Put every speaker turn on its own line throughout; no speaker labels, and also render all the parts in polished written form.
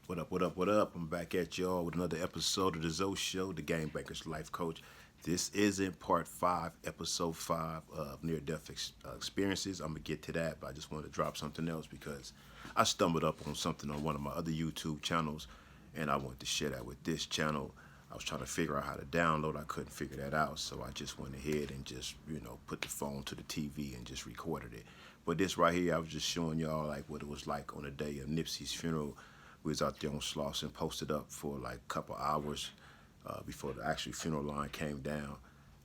What up, what up, what up? I'm back at y'all with another episode of the Zoe Show, the Game Banker's Life Coach. This isn't part five, episode five of near death experiences. I'm going to get to that, but I just wanted to drop something else because I stumbled up on something on one of my other YouTube channels and I wanted to share that with this channel. I was trying to figure out how to download. I couldn't figure that out, so I just went ahead and just, put the phone to the TV and just recorded it. But this right here, I was just showing y'all like what it was like on the day of Nipsey's funeral. We was out there on Slauson, posted up for like a couple hours before the actual funeral line came down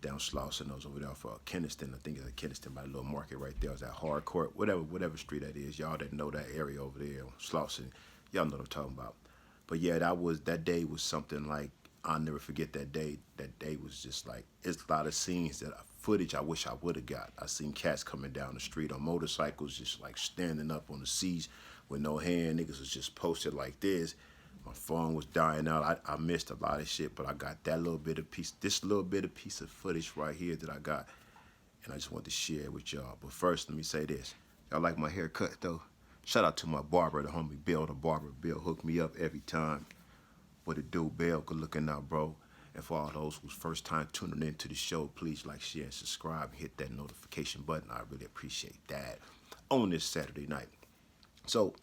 Slauson. I was over there for Keniston. I think it's at Keniston by the little market right there. It was at Hardcourt, whatever street that is. Y'all that know that area over there on Slauson, y'all know what I'm talking about. But yeah, that day was something like I'll never forget that day. That day was just like, it's a lot of scenes footage I wish I would have got. I seen cats coming down the street on motorcycles, just like standing up on the seats with no hand. Niggas was just posted like this. My phone was dying out. I missed a lot of shit, but I got this little bit of piece of footage right here that I got, and I just want to share it with y'all. But first, let me say this. Y'all like my haircut though? Shout out to my barber, the homie Bill, the barber. Bill hooked me up every time. What it do, Bill? Good looking out, bro. And for all those who's first time tuning into the show, please like, share, and subscribe, and hit that notification button. I really appreciate that on this Saturday night. So,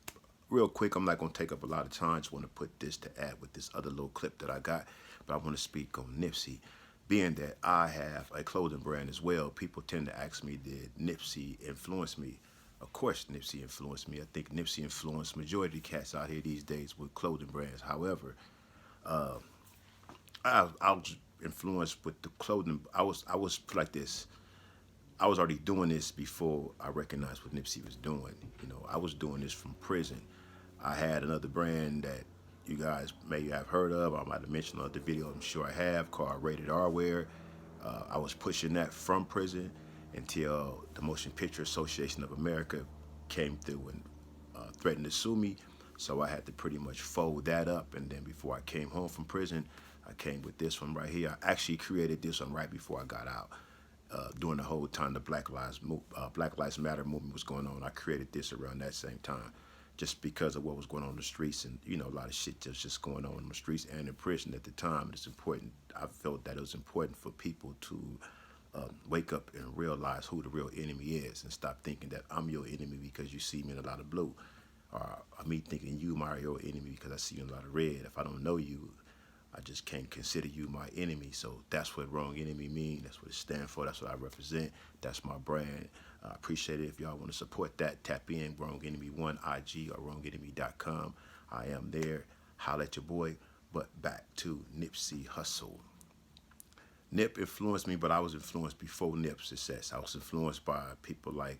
real quick, I'm not going to take up a lot of time. Just want to put this to add with this other little clip that I got. But I want to speak on Nipsey. Being that I have a clothing brand as well, people tend to ask me, did Nipsey influence me? Of course, Nipsey influenced me. I think Nipsey influenced majority of the cats out here these days with clothing brands. However, I was influenced with the clothing. I was put like this. I was already doing this before I recognized what Nipsey was doing. I was doing this from prison. I had another brand that you guys may have heard of. I might have mentioned on the video. I'm sure I have, called Rated R Wear. I was pushing that from prison until the Motion Picture Association of America came through and threatened to sue me. So I had to pretty much fold that up. And then before I came home from prison, I came with this one right here. I actually created this one right before I got out. During the whole time the Black Lives Matter movement was going on, I created this around that same time, just because of what was going on in the streets, and a lot of shit just going on in the streets and in prison at the time. It's important. I felt that it was important for people to wake up and realize who the real enemy is, and stop thinking that I'm your enemy because you see me in a lot of blue, or me thinking you my real enemy because I see you in a lot of red. If I don't know you, I just can't consider you my enemy. So that's what Wrong Enemy mean. That's what it stands for. That's what I represent. That's my brand. I appreciate it. If y'all want to support that, tap in Wrong Enemy 1 IG or wrongenemy.com. I am there. Holla at your boy. But back to Nipsey Hussle. Nip influenced me, but I was influenced before Nip's success. I was influenced by people like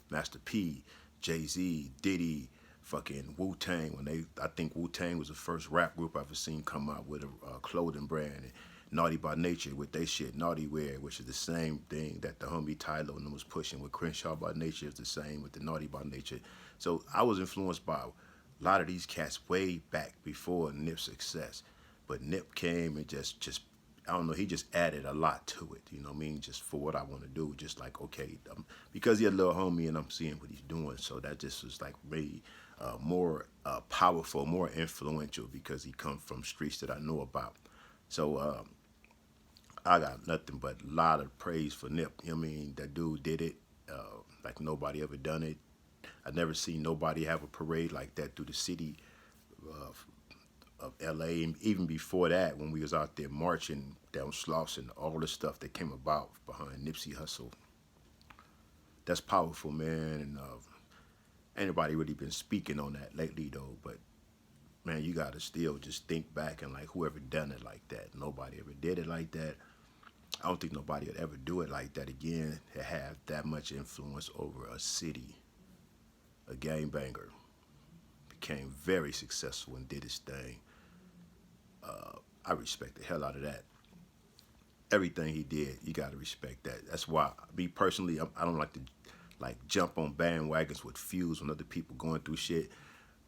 Master P, Jay-Z, Diddy, fucking Wu-Tang. I think Wu-Tang was the first rap group I've ever seen come out with a clothing brand. And Naughty by Nature with they shit, Naughty Wear, which is the same thing that the homie Tylo and them was pushing with Crenshaw by Nature, is the same with the Naughty by Nature. So I was influenced by a lot of these cats way back before Nip's success. But Nip came and just I don't know, he just added a lot to it, you know what I mean, just for what I want to do. Just like, okay, because he's a little homie and I'm seeing what he's doing, so that just was like really more powerful, more influential, because he come from streets that I know about. So I got nothing but a lot of praise for Nip. You know what I mean? That dude did it like nobody ever done it. I never seen nobody have a parade like that through the city of LA. And even before that, when we was out there marching down Slauson, all the stuff that came about behind Nipsey Hussle. That's powerful, man. And ain't nobody really been speaking on that lately though. But man, you gotta still just think back and like whoever done it like that. Nobody ever did it like that. I don't think nobody would ever do it like that again, to have that much influence over a city. A game banger. Became very successful and did his thing. I respect the hell out of that. Everything he did, you gotta respect that. That's why, me personally, I don't like to jump on bandwagons with feuds when other people going through shit.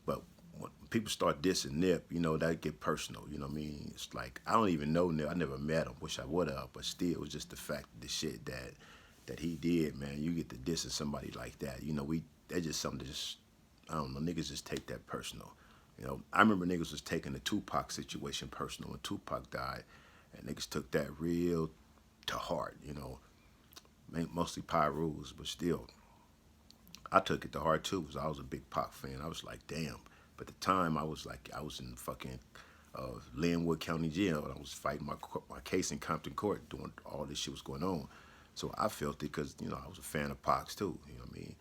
But when people start dissing Nip, that get personal. You know what I mean? It's like, I don't even know Nip. I never met him. Wish I would have. But still, it was just the fact of the shit that he did, man. You get to dissing somebody like that. That's just something that just, I don't know, niggas just take that personal. You know, I remember niggas was taking the Tupac situation personal when Tupac died, and niggas took that real to heart. You know, mostly Pyrus, but still, I took it to heart too, because I was a big Pac fan. I was like, damn. But at the time, I was in fucking Linwood County Jail, and I was fighting my case in Compton Court, doing all this shit was going on. So I felt it because, you know, I was a fan of Pac's too, you know what I mean?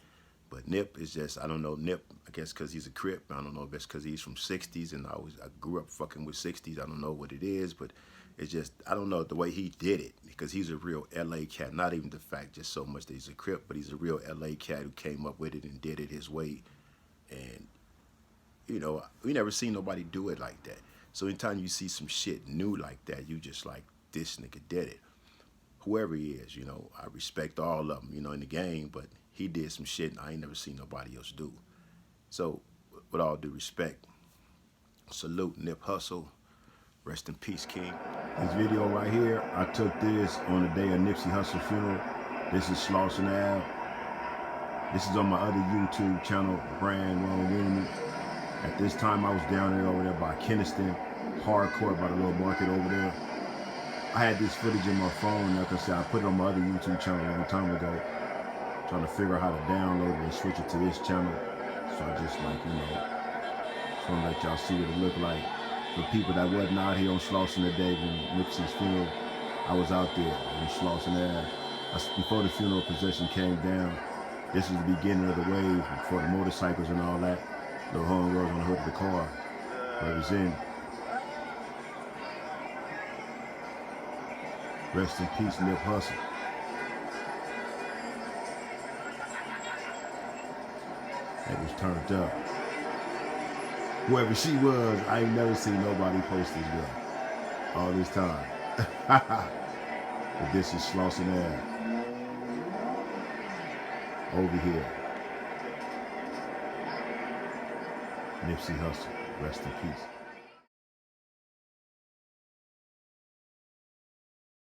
But Nip is just, I don't know, Nip, I guess because he's a Crip. I don't know if it's because he's from 60s, and I grew up fucking with 60s. I don't know what it is, but it's just, I don't know the way he did it, because he's a real LA cat. Not even the fact just so much that he's a Crip, but he's a real LA cat who came up with it and did it his way. And, you know, we never seen nobody do it like that. So anytime you see some shit new like that, you just like, this nigga did it. Whoever he is, you know, I respect all of them, you know, in the game, but he did some shit I ain't never seen nobody else do. So, with all due respect, salute Nip Hussle. Rest in peace, King. This video right here, I took this on the day of Nipsey Hussle funeral. This is Slauson Ave. This is on my other YouTube channel, WRONGENEMY. At this time, I was down there over there by Keniston, hardcore by the little market over there. I had this footage in my phone, like I said, I put it on my other YouTube channel a long time ago, trying to figure out how to download it and switch it to this channel. So I just like, you know, just want to let y'all see what it looked like. For people that wasn't out here on Slauson today when Nipsey's funeral, I was out there on Slauson Ave. Before the funeral procession came down, this was the beginning of the wave, before the motorcycles and all that. Little homegirls on the hood of the car, represent. Rest in peace, Nip Hussle. That was turned up. Whoever she was, I ain't never seen nobody post this girl all this time. But this is Slauson Ave. Over here. Nipsey Hussle. Rest in peace.